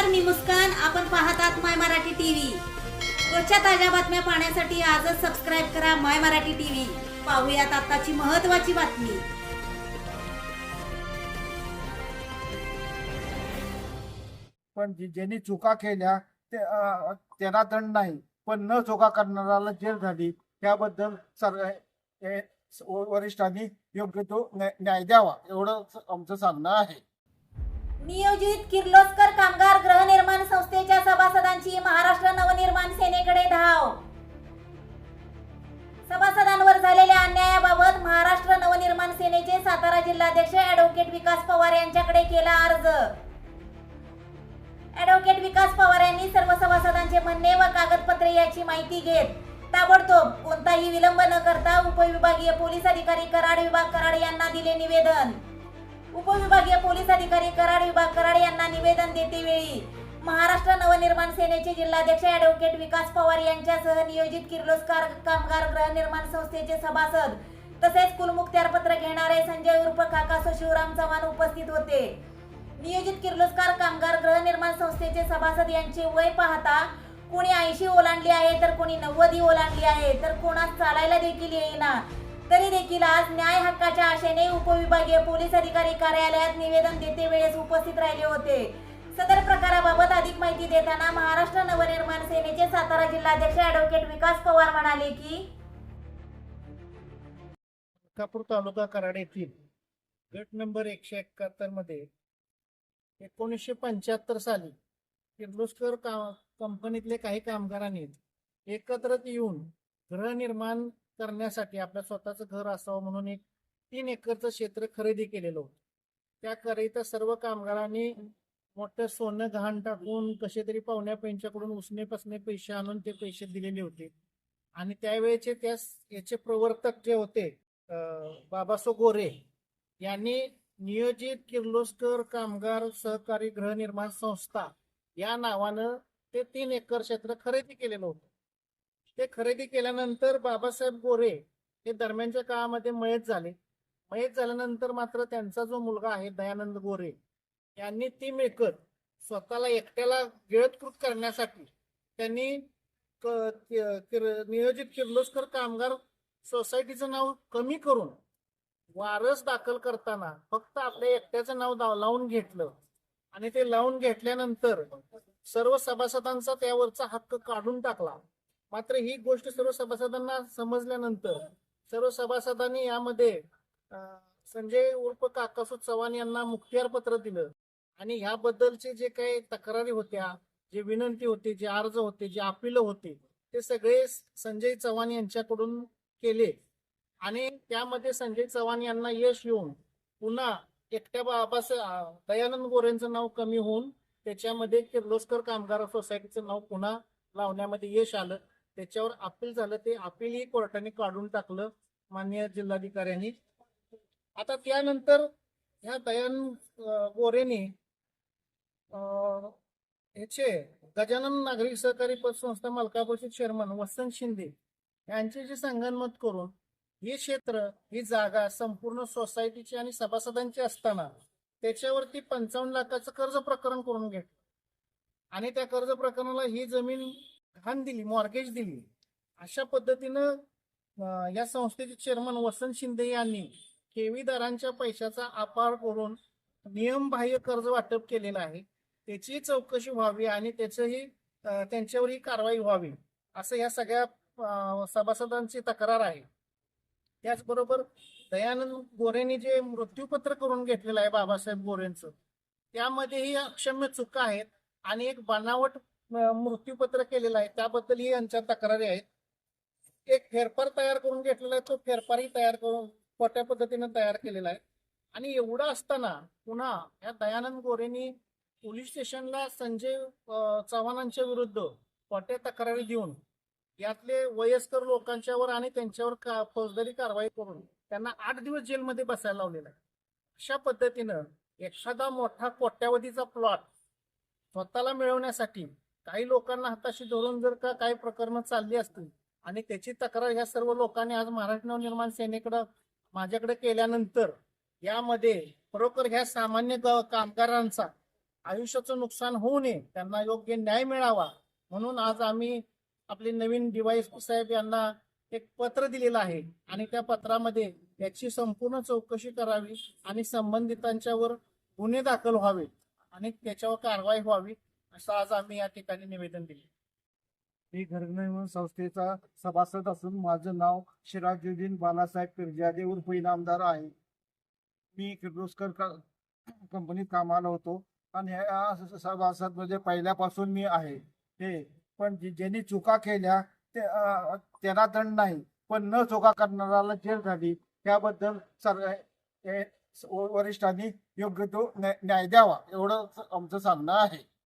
नमस्कार, मी मुस्कान. आपण पाहत आहात माय मराठी टीव्ही. रोजच्या ताज्या बातम्या पाहण्यासाठी आजच सबस्क्राईब करा माय मराठी टीव्ही. पाहूयात आताची महत्त्वाची बातमी. पण ज्यांनी चुका केल्या त्यांना दंड नाही, पण न चुका करणाऱ्याला जेल झाली. त्याबद्दल वरिष्ठांनी योग्य तो न्याय द्यावा, एवढं आमचं सांगणं आहे. नियोजित किर्लोस्कर कामगार गृहनिर्माण संस्थेच्या सभासदांची महाराष्ट्र नवनिर्माण सेनेकडे धाव. सभासदांवर झालेल्या अन्यायाबाबत महाराष्ट्र नवनिर्माण सेनेचे सातारा जिल्हाध्यक्ष ॲडव्होकेट विकास पवार यांच्याकडे केला अर्ज. ॲडव्होकेट विकास पवार यांनी सर्व सभासदांचे म्हणणे व कागदपत्रे याची माहिती घेत ताबडतोब कोणताही विलंब न करता उपविभागीय पोलीस अधिकारी कराड विभाग कराड यांना दिले निवेदन. उपविभागीय पोलीस अधिकारी कराड विभाग कराड यांना निवेदन देतेवेळी महाराष्ट्र नवनिर्माण सेनेचे जिल्हाध्यक्ष ॲडव्होकेट विकास पवार यांच्यासह नियोजित किर्लोस्कर कामगार गृहनिर्माण संस्थेचे सभासद तसेच कुलमुखत्यारपत्र घेणारे संजय उर्फ काका शिवराम चव्हाण उपस्थित होते. नियोजित किर्लोस्कर कामगार गृहनिर्माण संस्थेचे सभासद यांचे वय पाहता कोणी 80 ओलांडली आहे, तर कोणी 90 ओलांडली आहे, तर कोणास चालायला देखील येईना. तरी देखील आज न्याय हक्काच्या आशेने उपविभागीय पोलीस अधिकारी कार्यालयात निवेदन देते वेळेस उपस्थित राहिले होते. सदर प्रकाराबाबत अधिक माहिती देताना महाराष्ट्र नवनिर्माण सेनेचे सातारा जिल्हाध्यक्ष ॲडव्होकेट विकास पवार म्हणाले की मलकापूर तालुका कराड येथील गट नंबर 171 मध्ये 1975 साली किर्लोस्कर कंपनीतले काही कामगारांनी एकत्र येऊन गृहनिर्माण करण्यासाठी आपलं स्वतःचं घर असावं म्हणून एक 3 एकरचं क्षेत्र खरेदी केलेलं होतं. त्याकरिता सर्व कामगारांनी मोठं सोनं गहाण टाकून कसे तरी पाहुण्या पैंच्याकडून उसने पसने पैसे आणून ते पैसे दिलेले होते. आणि त्यावेळेचे याचे प्रवर्तक जे होते बाबासो गोरे यांनी नियोजित किर्लोस्कर कामगार सहकारी गृहनिर्माण संस्था या नावानं ते 3 एकर क्षेत्र खरेदी केलेलं होतं. ते खरेदी केल्यानंतर बाबासाहेब गोरे हे दरम्यानच्या काळामध्ये मयत झाले. मयत झाल्यानंतर मात्र त्यांचा जो मुलगा आहे दयानंद गोरे यांनी ती मिळकत स्वतःला एकट्याला गिळतकृत करण्यासाठी त्यांनी नियोजित किर्लोस्कर कामगार सोसायटीचं नाव कमी करून वारस दाखल करताना फक्त आपल्या एकट्याचं नाव लावून घेतलं. आणि ते लावून घेतल्यानंतर सर्व सभासदांचा त्यावरचा हक्क काढून टाकला. मात्र ही गोष्ट सर्व सभासदांना समजल्यानंतर सर्व सभासदांनी यामध्ये संजय उर्फ काकासू चव्हाण यांना मुखत्यार पत्र दिलं. आणि ह्याबद्दलचे जे काही तक्रारी होत्या, जे विनंती होती, जे अर्ज होते, जे अपील होते, ते सगळे संजय चव्हाण यांच्याकडून केले. आणि त्यामध्ये संजय चव्हाण यांना यश येऊन पुन्हा एकट्या दयानंद गोरेंचं नाव कमी होऊन त्याच्यामध्ये किर्लोस्कर कामगार सोसायटीचं नाव पुन्हा लावण्यामध्ये यश आलं. त्याच्यावर अपील झालं. ते अपीलही कोर्टाने काढून टाकलं माननीय जिल्हाधिकाऱ्यांनी. आता त्यानंतर ह्या दयानंद गोरेंनी ह्याचे गजानन नागरिक सहकारी पतसंस्था मलकापूरचे चेअरमन वसंत शिंदे यांच्याशी संगनमत करून हे क्षेत्र, ही जागा संपूर्ण सोसायटीची आणि सभासदांची असताना त्याच्यावरती 55 लाखाचं कर्ज प्रकरण करून घेतलं. आणि त्या कर्ज प्रकरणाला ही जमीन घाण दिली, मॉर्गेज दिली. अशा पद्धतीनं या संस्थेचे चेअरमन वसंत शिंदे यांनी ठेवीदारांच्या पैशाचा अपार करून नियमबाह्य कर्ज वाटप केलेलं आहे. त्याची चौकशी व्हावी आणि त्यांच्यावरही कारवाई व्हावी असं या सगळ्या सभासदांची तक्रार आहे. त्याचबरोबर दयानंद गोरेंनी जे मृत्यूपत्र करून घेतलेलं आहे बाबासाहेब गोरेंचं, त्यामध्येही अक्षम्य चुका आहेत. आणि एक बनावट मृत्यूपत्र केलेलं आहे, त्याबद्दलही यांच्या तक्रारी आहेत. एक फेरफार तयार करून घेतलेला आहे, तो फेरफारही तयार करून खोट्या पद्धतीने तयार केलेला आहे. आणि एवढं असताना पुन्हा या दयानंद गोरेंनी पोलीस स्टेशनला संजय चव्हाणांच्या विरुद्ध खोट्या तक्रारी देऊन यातले वयस्कर लोकांच्यावर आणि त्यांच्यावर फौजदारी कारवाई करून त्यांना 8 दिवस जेलमध्ये बसायला लावलेला आहे. अशा पद्धतीनं एखादा मोठा कोट्यावधीचा प्लॉट स्वतःला मिळवण्यासाठी काही लोकांना हाताशी धरून जर का काही प्रकरणं चालली असतील आणि त्याची तक्रार ह्या सर्व लोकांनी आज महाराष्ट्र नवनिर्माण सेनेकडं माझ्याकडे केल्यानंतर यामध्ये खरोखर ह्या सामान्य कामगारांचा आयुष्याचं नुकसान होऊ नये, त्यांना योग्य न्याय मिळावा म्हणून आज आम्ही आपले नवीन DYSP साहेब यांना एक पत्र दिलेलं आहे आणि त्या पत्रामध्ये याची संपूर्ण चौकशी करावी आणि संबंधितांच्यावर गुन्हे दाखल व्हावे आणि त्याच्यावर कारवाई व्हावी असं आज आम्ही या ठिकाणी निवेदन दिले. मी घरनिर्माण संस्थेचा सभासद असून माझं नाव सिराजुद्दीन बालासाहेब पिरजादे उर्फ इनामदार आहे. मी किर्लोस्कर कंपनीत कामाला होतो आणि ह्या सभासद म्हणजे पहिल्यापासून मी आहे. ते पण ज्यांनी चुका केल्या त्यांना दंड नाही, पण न चुका करणाऱ्याला जेल झाली. त्याबद्दल वरिष्ठांनी योग्य तो न्याय द्यावा एवढं आमचं सांगणं आहे.